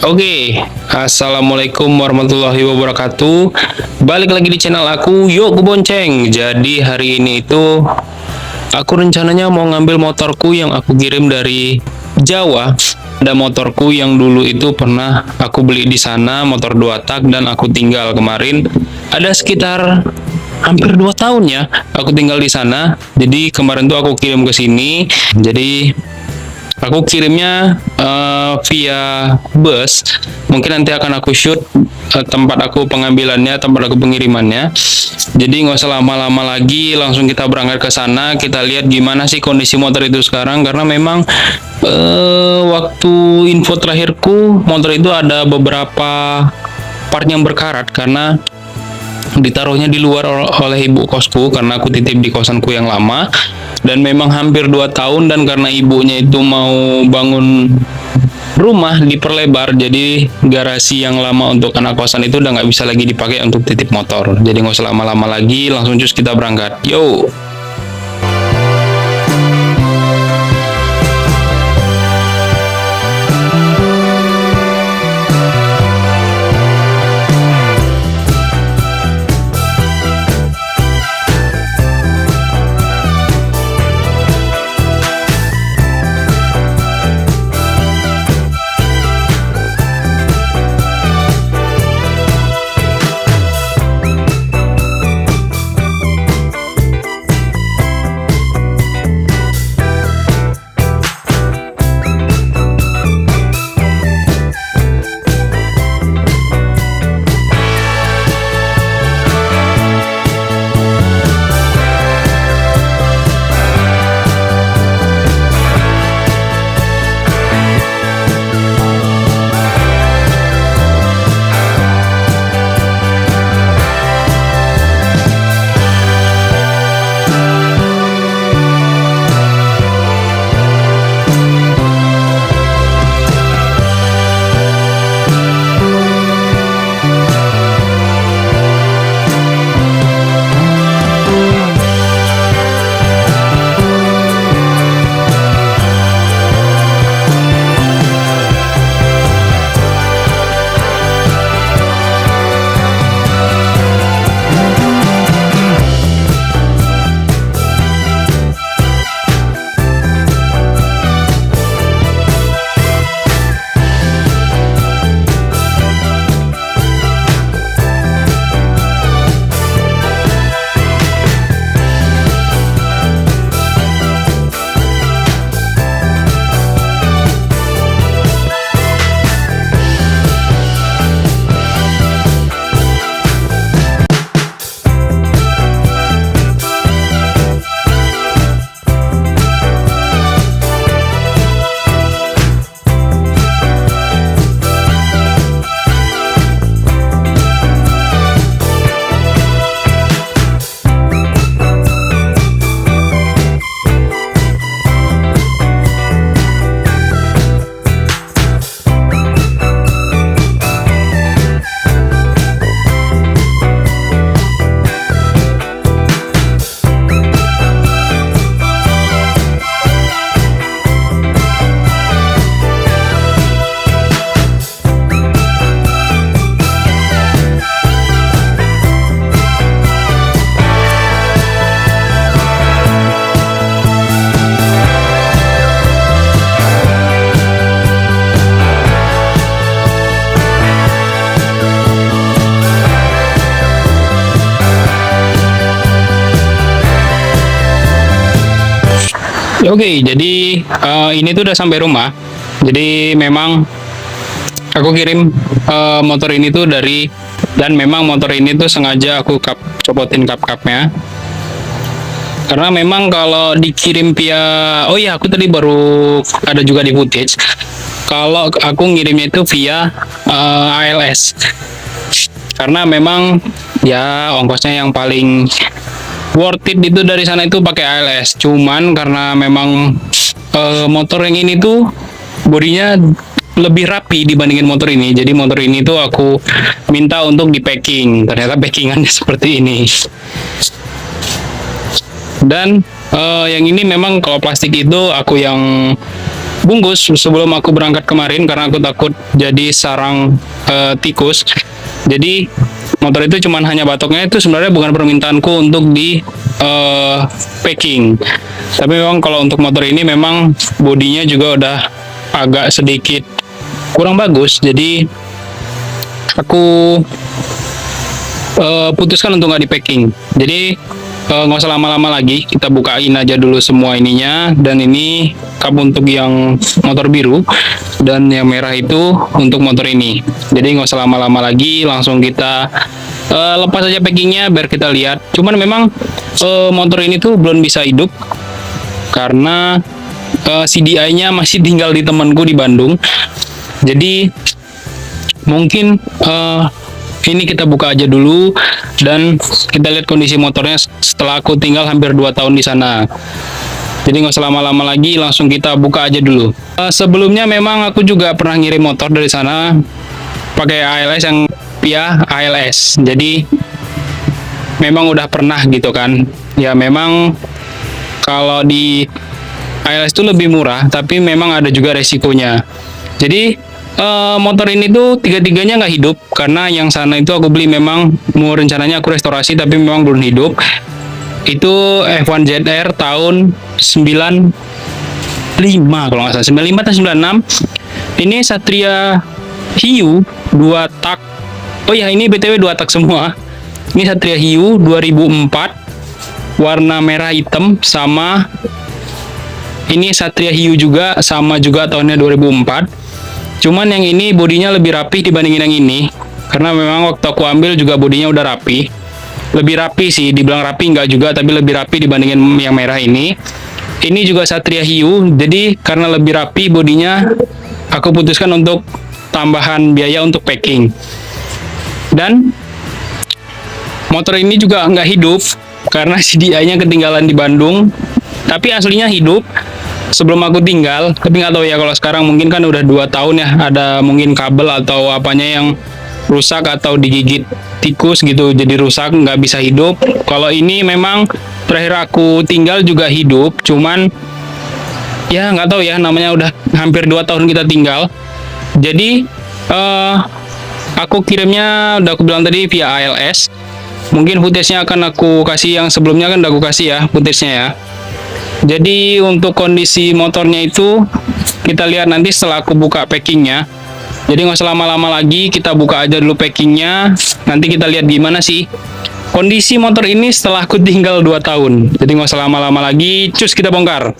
Oke, Assalamualaikum warahmatullahi wabarakatuh. Balik lagi di channel aku, Yuk Bonceng. Jadi hari ini itu aku rencananya mau ngambil motorku yang aku kirim dari Jawa. Ada motorku yang dulu itu pernah aku beli di sana, motor 2 tak, dan aku tinggal kemarin. Ada sekitar hampir 2 tahun ya aku tinggal di sana. Jadi kemarin tuh aku kirim ke sini. Jadi aku kirimnya via bus. Mungkin nanti akan aku shoot tempat aku pengambilannya, tempat aku pengirimannya. Jadi nggak usah lama-lama lagi, langsung kita berangkat ke sana. Kita lihat gimana sih kondisi motor itu sekarang. Karena memang waktu info terakhirku, motor itu ada beberapa part yang berkarat karena ditaruhnya di luar oleh ibu kosku, karena aku titip di kosanku yang lama. Dan memang hampir 2 tahun, dan karena ibunya itu mau bangun rumah diperlebar, jadi garasi yang lama untuk anak kosan itu udah nggak bisa lagi dipakai untuk titip motor. Jadi nggak usah lama-lama lagi, langsung cus kita berangkat. Yo! Oke, jadi ini tuh udah sampai rumah. Jadi memang aku kirim motor ini tuh dan memang motor ini tuh sengaja aku copotin kap-kapnya. Karena memang kalau dikirim via, oh iya aku tadi baru ada juga di footage. Kalau aku ngirimnya itu via ALS. Karena memang ya ongkosnya yang paling worth it itu dari sana itu pakai ALS. Cuman karena memang motor yang ini tuh bodinya lebih rapi dibandingin motor ini. Jadi motor ini tuh aku minta untuk di packing. Ternyata packingannya seperti ini. Dan yang ini memang kalau plastik itu aku yang bungkus sebelum aku berangkat kemarin karena aku takut jadi sarang tikus. Jadi motor itu cuman hanya batoknya itu sebenarnya bukan permintaanku untuk di packing. Tapi memang kalau untuk motor ini memang bodinya juga udah agak sedikit kurang bagus. Jadi aku putuskan untuk nggak di packing. Jadi nggak usah lama-lama lagi, kita bukain aja dulu semua ininya. Dan ini kap untuk yang motor biru dan yang merah itu untuk motor ini. Jadi nggak usah lama-lama lagi, langsung kita lepas aja packingnya biar kita lihat. Cuman memang motor ini tuh belum bisa hidup karena CDI-nya masih tinggal di temanku di Bandung. Jadi mungkin ini kita buka aja dulu dan kita lihat kondisi motornya setelah aku tinggal hampir 2 tahun di sana. Jadi nggak usah lama-lama lagi, langsung kita buka aja dulu. Sebelumnya memang aku juga pernah ngirim motor dari sana pakai ALS yang via ALS. Jadi memang udah pernah gitu kan. Ya memang kalau di ALS itu lebih murah, tapi memang ada juga resikonya. Jadi motor ini tuh tiga-tiganya nggak hidup karena yang sana itu aku beli memang mau rencananya aku restorasi tapi memang belum hidup. Itu F1 ZR tahun 95 kalau nggak salah, 95 atau 96. Ini Satria Hiu 2 tak. Oh ya, ini BTW 2 tak semua. Ini Satria Hiu 2004 warna merah hitam, sama ini Satria Hiu juga sama juga tahunnya 2004. Cuman yang ini bodinya lebih rapi dibandingin yang ini. Karena memang waktu aku ambil juga bodinya udah rapi. Lebih rapi sih, dibilang rapi enggak juga, tapi lebih rapi dibandingin yang merah ini. Ini juga Satria Hiu, jadi karena lebih rapi bodinya, aku putuskan untuk tambahan biaya untuk packing. Dan motor ini juga nggak hidup karena CDI-nya ketinggalan di Bandung. Tapi aslinya hidup sebelum aku tinggal, tapi nggak tahu ya kalau sekarang mungkin kan udah 2 tahun ya, ada mungkin kabel atau apanya yang rusak atau digigit tikus gitu jadi rusak nggak bisa hidup. Kalau ini memang terakhir aku tinggal juga hidup, cuman ya nggak tahu ya, namanya udah hampir 2 tahun kita tinggal. Jadi aku kirimnya udah aku bilang tadi via ALS. Mungkin footage-nya akan aku kasih, yang sebelumnya kan udah aku kasih ya footage-nya ya. Jadi untuk kondisi motornya itu kita lihat nanti setelah aku buka packingnya. Jadi nggak usah lama-lama lagi, kita buka aja dulu packingnya. Nanti kita lihat gimana sih kondisi motor ini setelah aku tinggal 2 tahun. Jadi nggak usah lama-lama lagi, cus kita bongkar.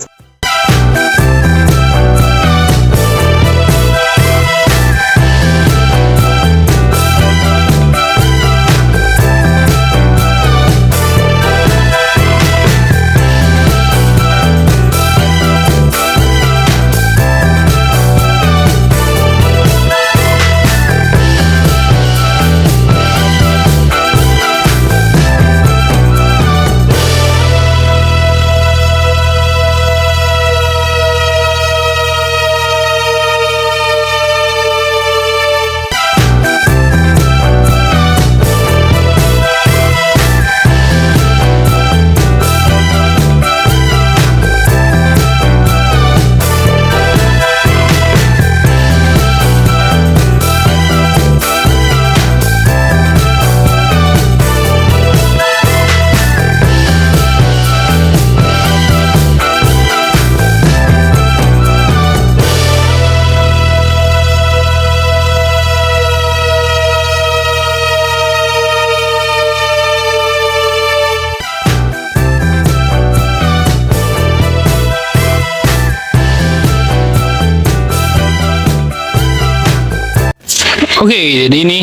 Oke, jadi ini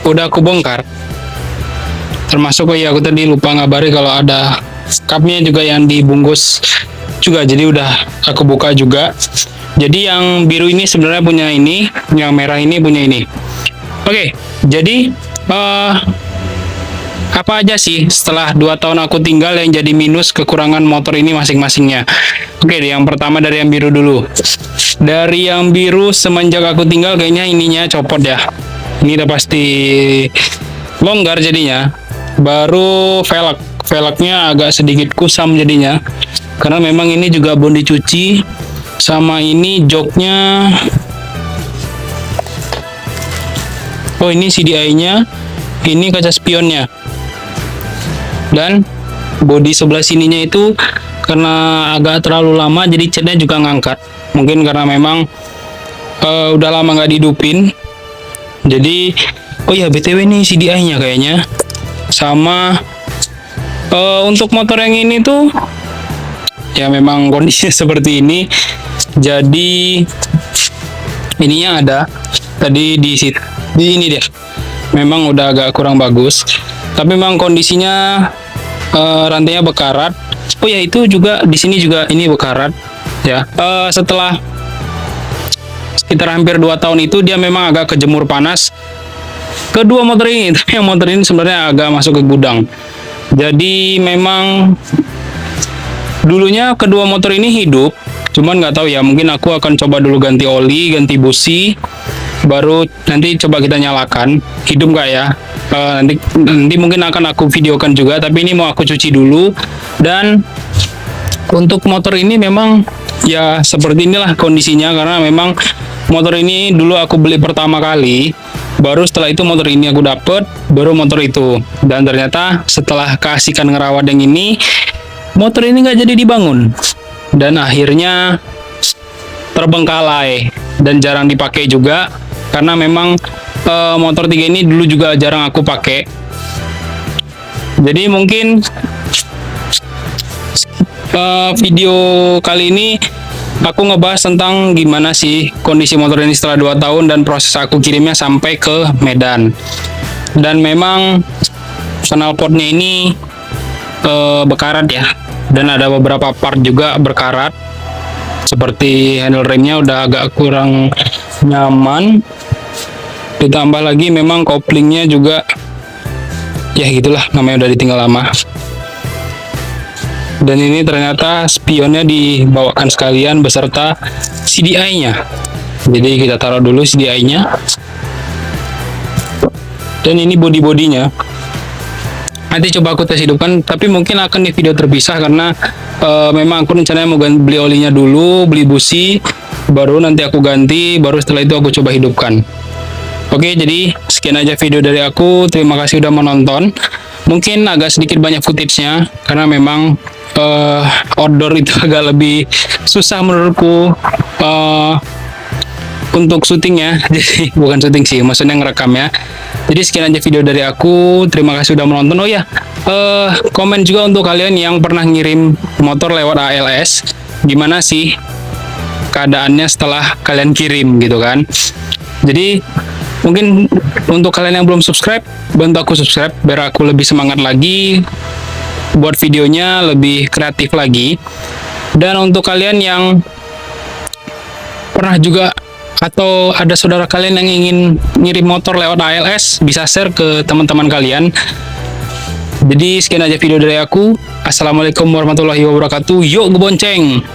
udah aku bongkar. Termasuk ya aku tadi lupa ngabari kalau ada cupnya juga yang dibungkus juga. Jadi udah aku buka juga. Jadi yang biru ini sebenarnya punya ini, yang merah ini punya ini. Oke, jadi apa aja sih setelah 2 tahun aku tinggal yang jadi minus kekurangan motor ini masing-masingnya? Oke, yang pertama dari yang biru dulu. Dari yang biru semenjak aku tinggal kayaknya ininya copot ya. Ini udah pasti longgar jadinya. Baru velgnya agak sedikit kusam jadinya. Karena memang ini juga belum dicuci. Sama ini joknya. Oh, ini CDI-nya. Ini kaca spionnya. Dan bodi sebelah sininya itu karena agak terlalu lama, jadi catnya juga ngangkat. Mungkin karena memang udah lama nggak dihidupin. Jadi, oh ya BTW nih CDI-nya kayaknya. Sama untuk motor yang ini tuh ya memang kondisinya seperti ini. Jadi ininya ada tadi di ini dia. Memang udah agak kurang bagus. Tapi memang kondisinya rantainya bekarat. Oh ya, itu juga di sini juga ini bekarat ya. Setelah sekitar hampir 2 tahun itu dia memang agak kejemur panas kedua motor ini. Tapi yang motor ini sebenarnya agak masuk ke gudang. Jadi memang dulunya kedua motor ini hidup, cuman nggak tahu ya, mungkin aku akan coba dulu ganti oli, ganti busi, baru nanti coba kita nyalakan hidup nggak ya. Nanti mungkin akan aku videokan juga, tapi ini mau aku cuci dulu. Dan untuk motor ini memang ya seperti inilah kondisinya, karena memang motor ini dulu aku beli pertama kali, baru setelah itu motor ini aku dapet, baru motor itu. Dan ternyata setelah keasikan ngerawat yang ini, motor ini nggak jadi dibangun, dan akhirnya terbengkalai dan jarang dipakai juga, karena memang motor 3 ini dulu juga jarang aku pakai. Jadi mungkin video kali ini aku ngebahas tentang gimana sih kondisi motor ini setelah 2 tahun dan proses aku kirimnya sampai ke Medan. Dan memang knalpotnya ini bekarat ya, dan ada beberapa part juga berkarat, seperti handle remnya udah agak kurang nyaman, ditambah lagi memang koplingnya juga ya gitulah, namanya udah ditinggal lama. Dan ini ternyata spionnya dibawakan sekalian beserta CDI-nya. Jadi kita taruh dulu CDI-nya. Dan ini bodi-bodinya. Nanti coba aku tes hidupkan, tapi mungkin akan di video terpisah karena memang aku rencananya mau beli olinya dulu, beli busi, baru nanti aku ganti, baru setelah itu aku coba hidupkan. Oke, jadi sekian aja video dari aku. Terima kasih udah menonton. Mungkin agak sedikit banyak footage-nya karena memang outdoor itu agak lebih susah menurutku untuk syutingnya. Jadi bukan syuting sih, maksudnya ngerekam ya. Jadi sekian aja video dari aku. Terima kasih udah menonton. Oh ya, komen juga untuk kalian yang pernah ngirim motor lewat ALS, gimana sih keadaannya setelah kalian kirim gitu kan. Jadi mungkin untuk kalian yang belum subscribe, bantu aku subscribe biar aku lebih semangat lagi buat videonya, lebih kreatif lagi. Dan untuk kalian yang pernah juga atau ada saudara kalian yang ingin ngirim motor lewat ALS, bisa share ke teman-teman kalian. Jadi sekian aja video dari aku. Assalamualaikum warahmatullahi wabarakatuh. Yuk, gebonceng.